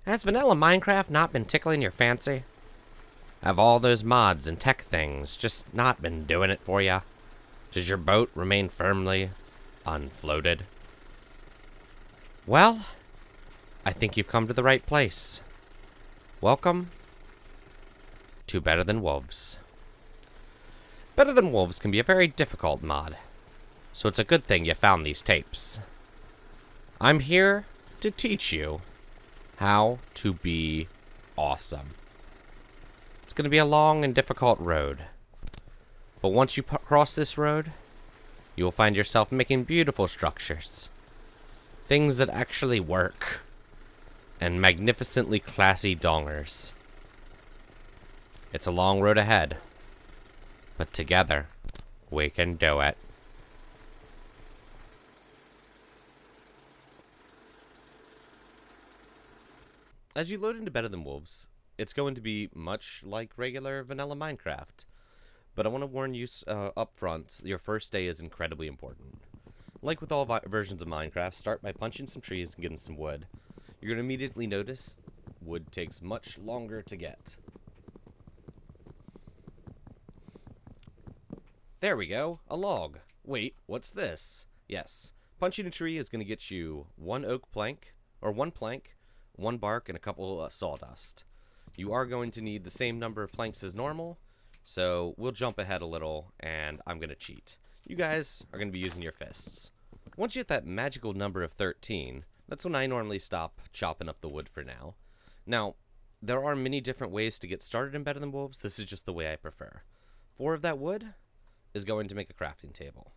Has vanilla Minecraft not been tickling your fancy? Have all those mods and tech things just not been doing it for ya? Does your boat remain firmly unfloated? Well, I think you've come to the right place. Welcome to Better Than Wolves. Better Than Wolves can be a very difficult mod, so it's a good thing you found these tapes. I'm here to teach you how to be awesome. It's going to be a long and difficult road, but once you cross this road, you will find yourself making beautiful structures. Things that actually work. And magnificently classy dongers. It's a long road ahead, but together, we can do it. As you load into Better Than Wolves, it's going to be much like regular vanilla Minecraft. But I want to warn you up front, your first day is incredibly important. Like with all versions of Minecraft, start by punching some trees and getting some wood. You're going to immediately notice wood takes much longer to get. There we go, a log. Wait, what's this? Yes, punching a tree is going to get you one plank, one bark, and a couple sawdust. You are going to need the same number of planks as normal, so we'll jump ahead a little, and I'm going to cheat. You guys are going to be using your fists. Once you hit that magical number of 13, that's when I normally stop chopping up the wood for now. Now, there are many different ways to get started in Better Than Wolves. This is just the way I prefer. 4 of that wood is going to make a crafting table.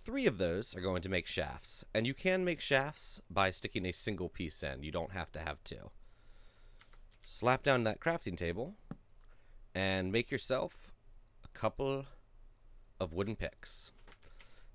Three of those are going to make shafts, and you can make shafts by sticking a single piece in. You don't have to have 2. Slap down that crafting table, and make yourself a couple of wooden picks.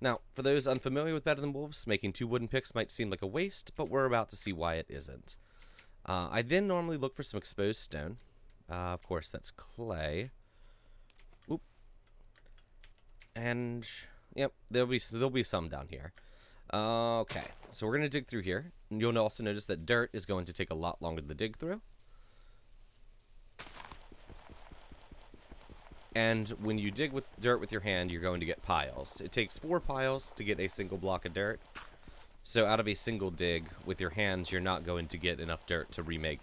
Now, for those unfamiliar with Better Than Wolves, making 2 wooden picks might seem like a waste, but we're about to see why it isn't. I then normally look for some exposed stone. Of course, that's clay. Oop. And, yep, there'll be some down here. Okay, so we're going to dig through here. And you'll also notice that dirt is going to take a lot longer to dig through. And when you dig with dirt with your hand, you're going to get piles. It takes 4 piles to get a single block of dirt. So out of a single dig with your hands, you're not going to get enough dirt to remake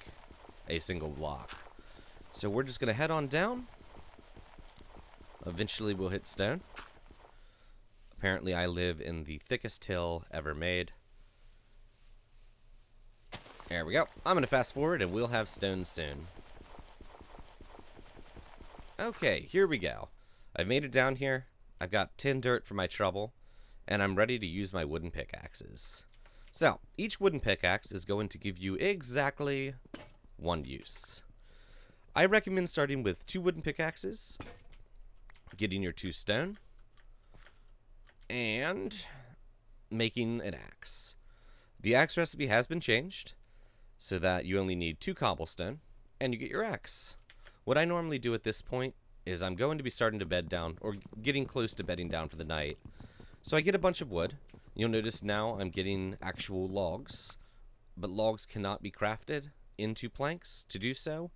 a single block. So we're just going to head on down. Eventually we'll hit stone. Apparently I live in the thickest hill ever made. There we go. I'm going to fast forward and we'll have stone soon. Okay, here we go. I've made it down here. I've got 10 dirt for my trouble, and I'm ready to use my wooden pickaxes. So, each wooden pickaxe is going to give you exactly 1 use. I recommend starting with 2 wooden pickaxes, getting your 2 stone, and making an axe. The axe recipe has been changed, so that you only need 2 cobblestone, and you get your axe. What I normally do at this point is I'm going to be starting to bed down, or getting close to bedding down for the night. So I get a bunch of wood. You'll notice now I'm getting actual logs, but logs cannot be crafted into planks. To do so,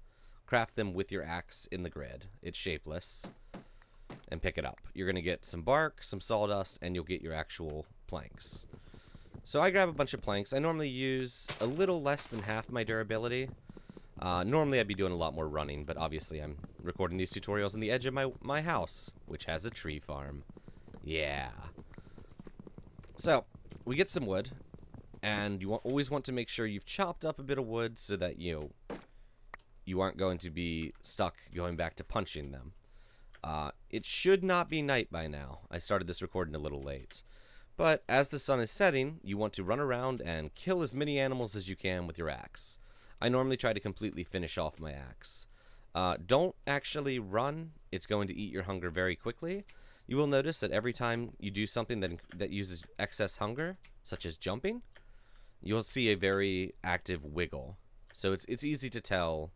craft them with your axe in the grid. It's shapeless. And pick it up. You're going to get some bark, some sawdust, and you'll get your actual planks. So I grab a bunch of planks. I normally use a little less than half my durability. Normally I'd be doing a lot more running, but obviously I'm recording these tutorials on the edge of my house, which has a tree farm. Yeah. So, we get some wood, and you always want to make sure you've chopped up a bit of wood so that you aren't going to be stuck going back to punching them. It should not be night by now. I started this recording a little late. But as the sun is setting, you want to run around and kill as many animals as you can with your axe. I normally try to completely finish off my axe. Don't actually run. It's going to eat your hunger very quickly. You will notice that every time you do something that uses excess hunger, such as jumping, you'll see a very active wiggle. So it's easy to tell,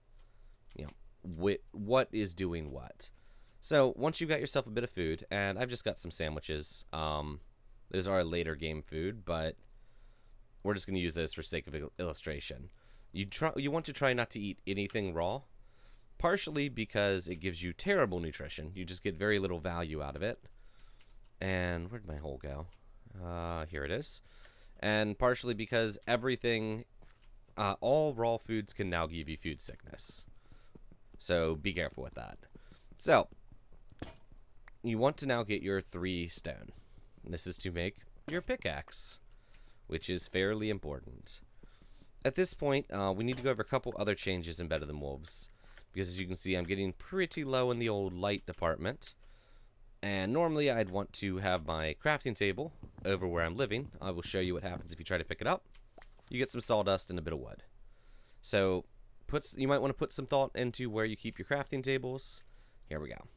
you know, what is doing what. So once you've got yourself a bit of food, and I've just got some sandwiches. Those are later game food, but we're just going to use those for sake of illustration. You want to try not to eat anything raw, partially because it gives you terrible nutrition. You just get very little value out of it. And where'd my hole go? Here it is. And partially because everything, all raw foods can now give you food sickness. So be careful with that. So, you want to now get your 3 stone. This is to make your pickaxe, which is fairly important. At this point, we need to go over a couple other changes in Better Than Wolves, because as you can see, I'm getting pretty low in the old light department. And normally I'd want to have my crafting table over where I'm living. I will show you what happens if you try to pick it up. You get some sawdust and a bit of wood. So you might want to put some thought into where you keep your crafting tables. Here we go.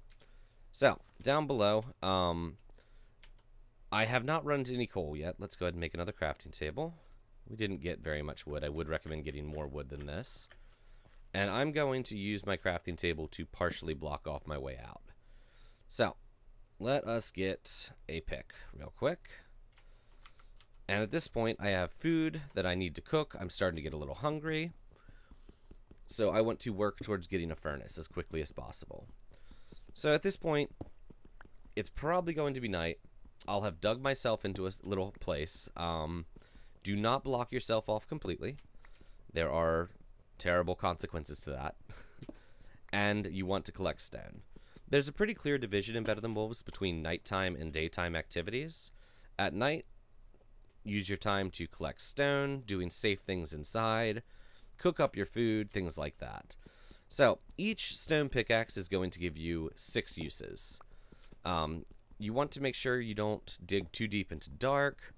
So down below, I have not run into any coal yet. Let's go ahead and make another crafting table. We didn't get very much wood. I would recommend getting more wood than this. And I'm going to use my crafting table to partially block off my way out. So let us get a pick real quick. And at this point, I have food that I need to cook. I'm starting to get a little hungry. So I want to work towards getting a furnace as quickly as possible. So at this point, it's probably going to be night. I'll have dug myself into a little place. Do not block yourself off completely. There are terrible consequences to that. And you want to collect stone. There's a pretty clear division in Better Than Wolves between nighttime and daytime activities. At night, use your time to collect stone, doing safe things inside, cook up your food, things like that. So, each stone pickaxe is going to give you 6 uses. You want to make sure you don't dig too deep into dark.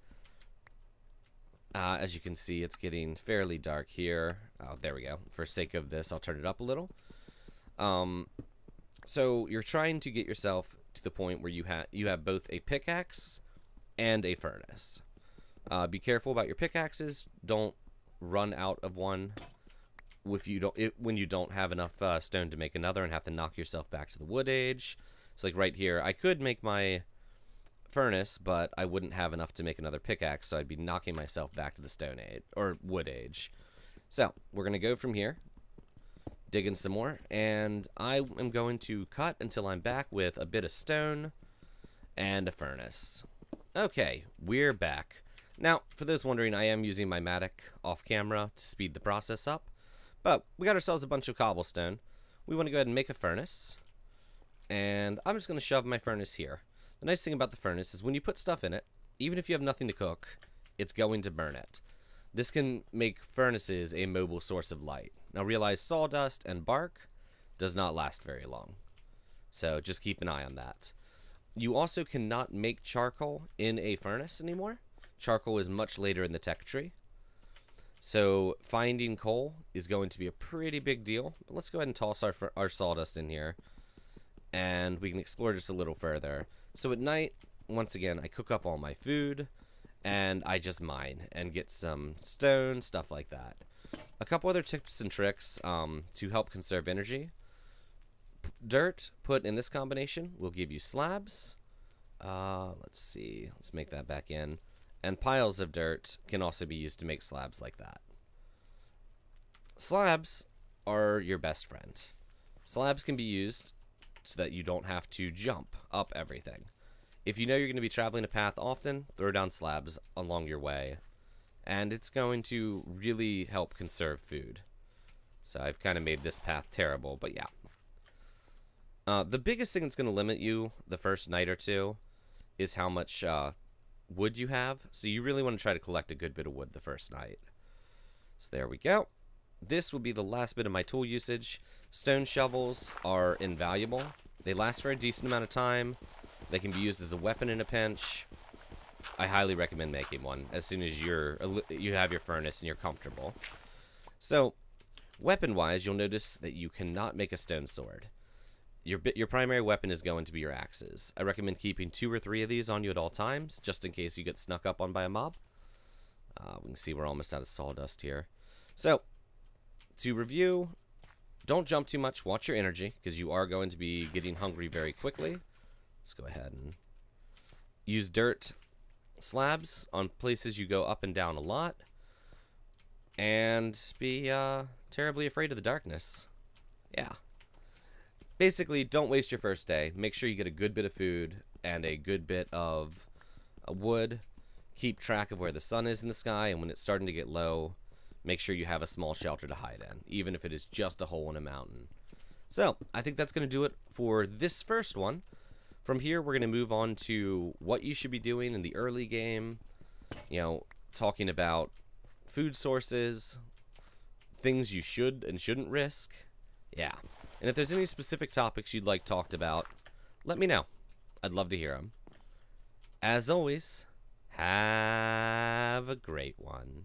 As you can see, it's getting fairly dark here. Oh, there we go. For sake of this, I'll turn it up a little. So you're trying to get yourself to the point where you have both a pickaxe and a furnace. Be careful about your pickaxes. Don't run out of one when you don't have enough stone to make another and have to knock yourself back to the wood age. It's like right here. I could make my furnace, but I wouldn't have enough to make another pickaxe, so I'd be knocking myself back to the stone age or wood age. So we're gonna go from here. Dig in some more, and I am going to cut until I'm back with a bit of stone and a furnace. Okay, we're back. Now, for those wondering, I am using my Matic off camera to speed the process up, but we got ourselves a bunch of cobblestone. We want to go ahead and make a furnace, and I'm just going to shove my furnace here. The nice thing about the furnace is when you put stuff in it, even if you have nothing to cook, it's going to burn it. This can make furnaces a mobile source of light. Now realize sawdust and bark does not last very long. So just keep an eye on that. You also cannot make charcoal in a furnace anymore. Charcoal is much later in the tech tree. So finding coal is going to be a pretty big deal. But let's go ahead and toss our sawdust in here. And we can explore just a little further. So at night, once again, I cook up all my food. And I just mine and get some stone, stuff like that. A couple other tips and tricks to help conserve energy. Dirt put in this combination will give you slabs. Let's see. Let's make that back in. And piles of dirt can also be used to make slabs like that. Slabs are your best friend. Slabs can be used so that you don't have to jump up everything. If you know you're going to be traveling a path often, throw down slabs along your way. And it's going to really help conserve food. So I've kind of made this path terrible, but yeah. The biggest thing that's going to limit you the first night or two is how much wood you have. So you really want to try to collect a good bit of wood the first night. So there we go. This will be the last bit of my tool usage. Stone shovels are invaluable. They last for a decent amount of time. They can be used as a weapon in a pinch. I highly recommend making one as soon as you have your furnace and you're comfortable. So, weapon-wise, you'll notice that you cannot make a stone sword. Your primary weapon is going to be your axes. I recommend keeping 2 or 3 of these on you at all times, just in case you get snuck up on by a mob. We can see we're almost out of sawdust here. So, to review, don't jump too much. Watch your energy, because you are going to be getting hungry very quickly. Let's go ahead and use dirt slabs on places you go up and down a lot. and be terribly afraid of the darkness. Yeah. Basically, don't waste your first day. Make sure you get a good bit of food and a good bit of wood. Keep track of where the sun is in the sky, and when it's starting to get low, make sure you have a small shelter to hide in, even if it is just a hole in a mountain. So, I think that's going to do it for this first one. From here, we're going to move on to what you should be doing in the early game. You know, talking about food sources, things you should and shouldn't risk. Yeah. And if there's any specific topics you'd like talked about, let me know. I'd love to hear them. As always, have a great one.